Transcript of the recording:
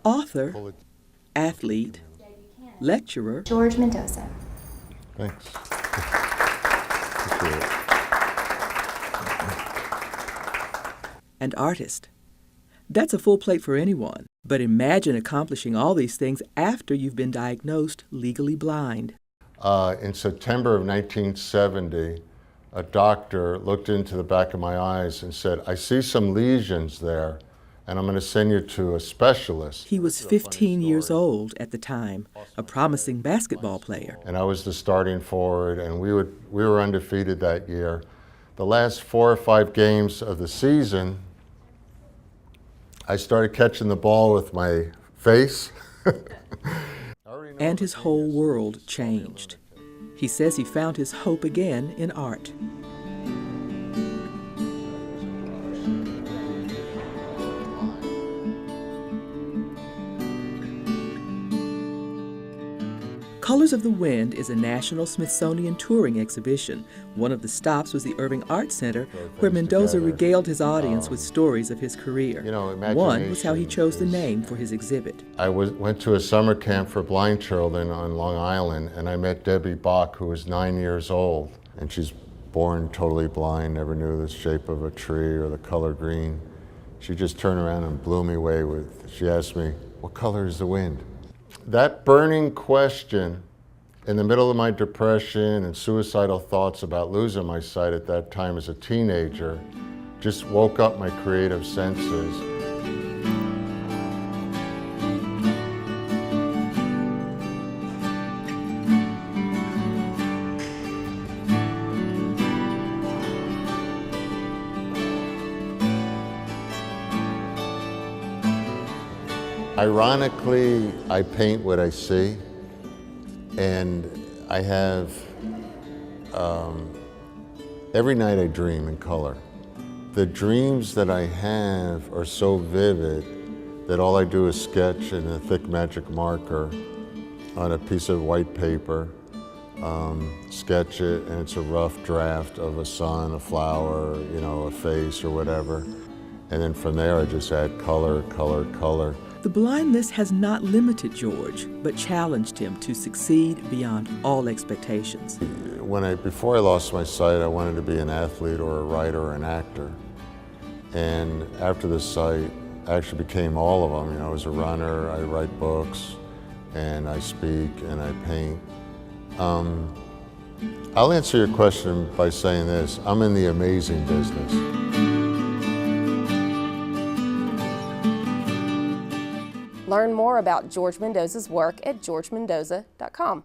author, athlete, lecturer, George Mendoza. Thanks. and artist. That's a full plate for anyone, but imagine accomplishing all these things after you've been diagnosed legally blind. In September of 1970, a doctor looked into the back of my eyes and said, "I see some lesions there, and I'm going to send you to a specialist." He was 15 years old at the time, a promising basketball player. And I was the starting forward, and we were undefeated that year. The last 4 or 5 games of the season, I started catching the ball with my face. And his whole world changed. He says he found his hope again in art. Colors of the Wind is a National Smithsonian touring exhibition. One of the stops was the Irving Arts Center, where Mendoza regaled his audience with stories of his career. One was how he chose the name for his exhibit. I went to a summer camp for blind children on Long Island, and I met Debbie Bach, who was 9 years old. And she's born totally blind, never knew the shape of a tree or the color green. She just turned around and blew me away she asked me, "What color is the wind?" That burning question in the middle of my depression and suicidal thoughts about losing my sight at that time as a teenager just woke up my creative senses. Ironically, I paint what I see, and I have, every night I dream in color. The dreams that I have are so vivid that all I do is sketch in a thick magic marker on a piece of white paper, sketch it, and it's a rough draft of a sun, a flower, a face or whatever. And then from there I just add color, color, color. The blindness has not limited George, but challenged him to succeed beyond all expectations. Before I lost my sight, I wanted to be an athlete or a writer or an actor. And after the sight, I actually became all of them. I was a runner, I write books, and I speak, and I paint. I'll answer your question by saying this: I'm in the amazing business. Learn more about George Mendoza's work at georgemendoza.com.